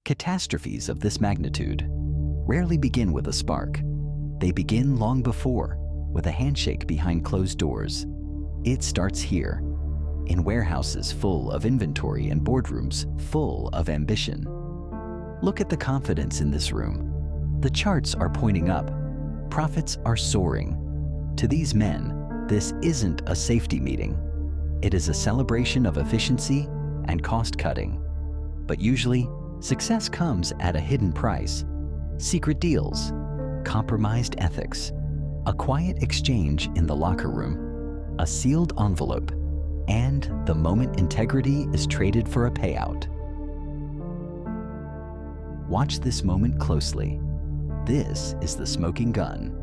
Catastrophes of this magnitude rarely begin with a spark. They begin long before, with a handshake behind closed doors. It starts here, in warehouses full of inventory and boardrooms full of ambition. Look at the confidence in this room. The charts are pointing up. Profits are soaring. To these men, this isn't a safety meeting. It is a celebration of efficiency and cost cutting. But usually, success comes at a hidden price. Secret deals, compromised ethics, a quiet exchange in the locker room, a sealed envelope, and the moment integrity is traded for a payout. Watch this moment closely. This is the smoking gun.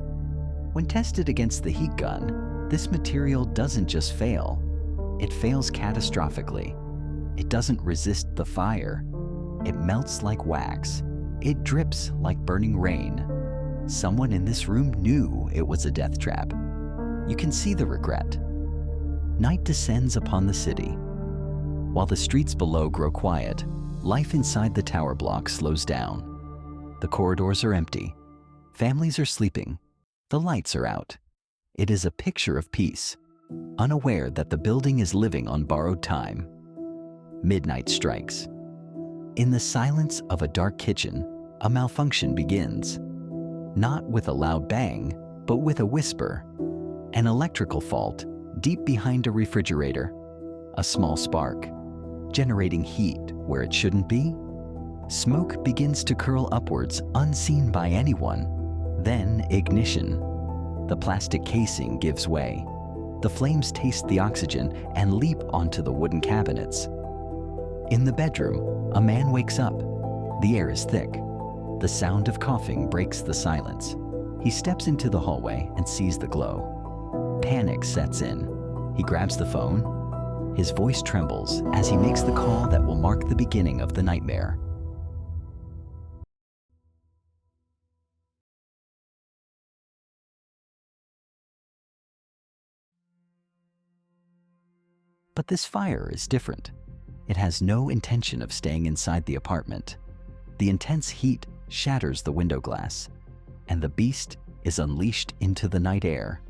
When tested against the heat gun, this material doesn't just fail, it fails catastrophically. It doesn't resist the fire. It melts like wax. It drips like burning rain. Someone in this room knew it was a death trap. You can see the regret. Night descends upon the city. While the streets below grow quiet, life inside the tower block slows down. The corridors are empty. Families are sleeping. The lights are out. It is a picture of peace, unaware that the building is living on borrowed time. Midnight strikes. In the silence of a dark kitchen, a malfunction begins. Not with a loud bang, but with a whisper. An electrical fault deep behind a refrigerator. A small spark, generating heat where it shouldn't be. Smoke begins to curl upwards unseen by anyone. Then ignition. The plastic casing gives way. The flames taste the oxygen and leap onto the wooden cabinets. In the bedroom, a man wakes up. The air is thick. The sound of coughing breaks the silence. He steps into the hallway and sees the glow. Panic sets in. He grabs the phone. His voice trembles as he makes the call that will mark the beginning of the nightmare. But this fire is different. It has no intention of staying inside the apartment. The intense heat shatters the window glass, and the beast is unleashed into the night air.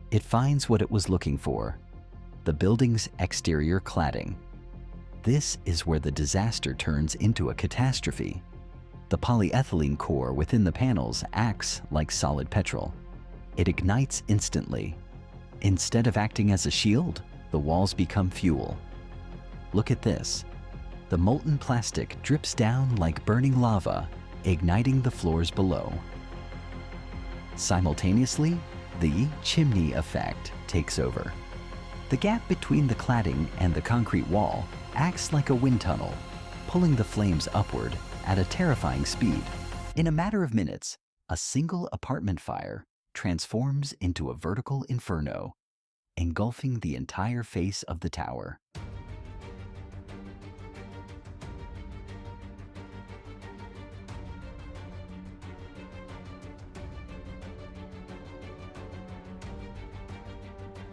It finds what it was looking for, the building's exterior cladding. This is where the disaster turns into a catastrophe. The polyethylene core within the panels acts like solid petrol. It ignites instantly. Instead of acting as a shield, the walls become fuel. Look at this. The molten plastic drips down like burning lava, igniting the floors below. Simultaneously, the chimney effect takes over. The gap between the cladding and the concrete wall acts like a wind tunnel, pulling the flames upward at a terrifying speed. In a matter of minutes, a single apartment fire transforms into a vertical inferno, engulfing the entire face of the tower.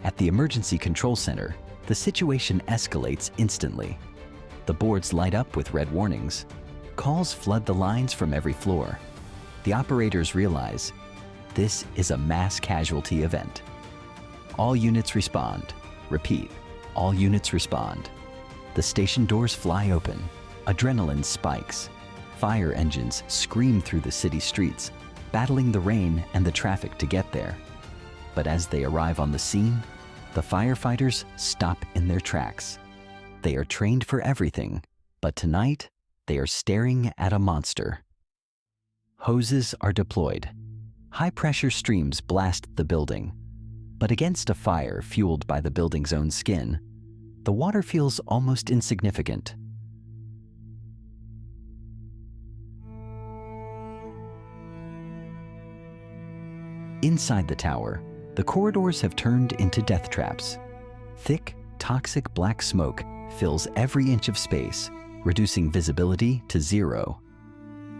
At the emergency control center, the situation escalates instantly. The boards light up with red warnings. Calls flood the lines from every floor. The operators realize this is a mass casualty event. All units respond. Repeat, all units respond. The station doors fly open. Adrenaline spikes. Fire engines scream through the city streets, battling the rain and the traffic to get there. But as they arrive on the scene, the firefighters stop in their tracks. They are trained for everything, but tonight they are staring at a monster. Hoses are deployed. High-pressure streams blast the building. But against a fire fueled by the building's own skin, the water feels almost insignificant. Inside the tower, the corridors have turned into death traps. Thick, toxic black smoke fills every inch of space, reducing visibility to zero.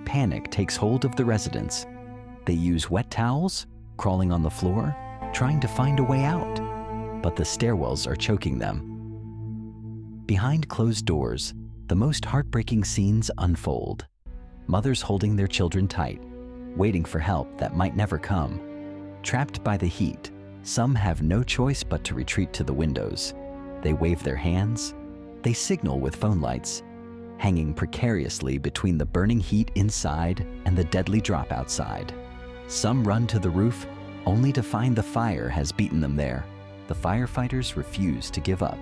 Panic takes hold of the residents. They use wet towels, crawling on the floor, trying to find a way out, but the stairwells are choking them. Behind closed doors, the most heartbreaking scenes unfold. mothers holding their children tight, waiting for help that might never come. Trapped by the heat, some have no choice but to retreat to the windows. They wave their hands, they signal with phone lights, hanging precariously between the burning heat inside and the deadly drop outside. Some run to the roof, only to find the fire has beaten them there. The firefighters refuse to give up.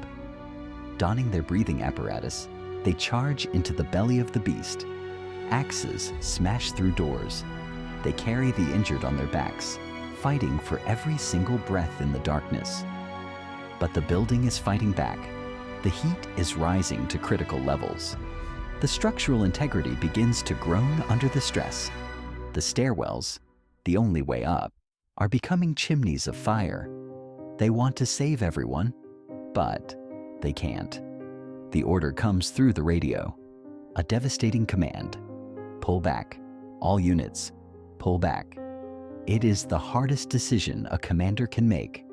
Donning their breathing apparatus, they charge into the belly of the beast. Axes smash through doors. They carry the injured on their backs, fighting for every single breath in the darkness. But the building is fighting back. The heat is rising to critical levels. The structural integrity begins to groan under the stress. The stairwells, the only way up, are becoming chimneys of fire. They want to save everyone, but they can't. The order comes through the radio. A devastating command. Pull back. All units, pull back. It is the hardest decision a commander can make.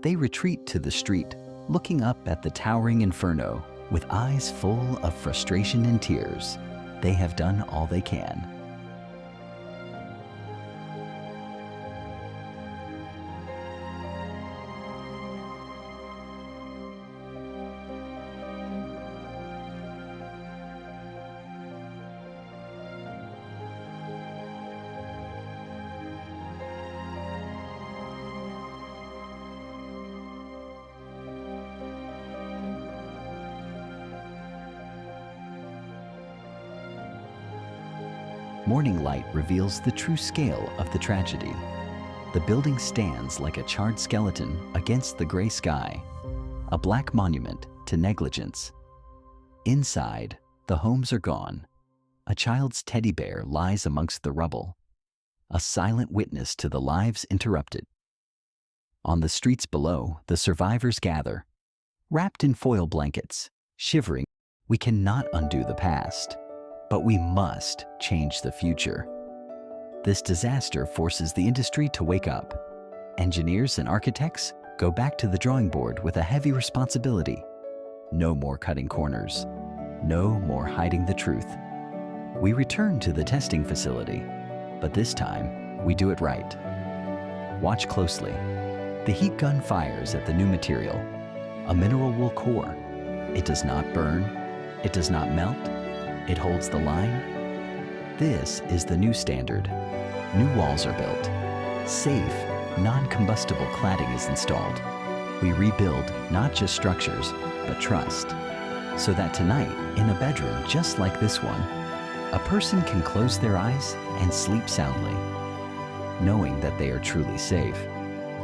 They retreat to the street, looking up at the towering inferno with eyes full of frustration and tears. They have done all they can. Morning light reveals the true scale of the tragedy. The building stands like a charred skeleton against the gray sky, a black monument to negligence. Inside, the homes are gone. A child's teddy bear lies amongst the rubble, a silent witness to the lives interrupted. On the streets below, the survivors gather, wrapped in foil blankets, shivering. We cannot undo the past, but we must change the future. This disaster forces the industry to wake up. Engineers and architects go back to the drawing board with a heavy responsibility. No more cutting corners. No more hiding the truth. We return to the testing facility, but this time we do it right. Watch closely. The heat gun fires at the new material, a mineral wool core. It does not burn. It does not melt. It holds the line. This is the new standard. New walls are built. Safe, non-combustible cladding is installed. We rebuild not just structures, but trust. So that tonight, in a bedroom just like this one, a person can close their eyes and sleep soundly, knowing that they are truly safe.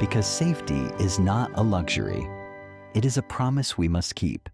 Because safety is not a luxury. It is a promise we must keep.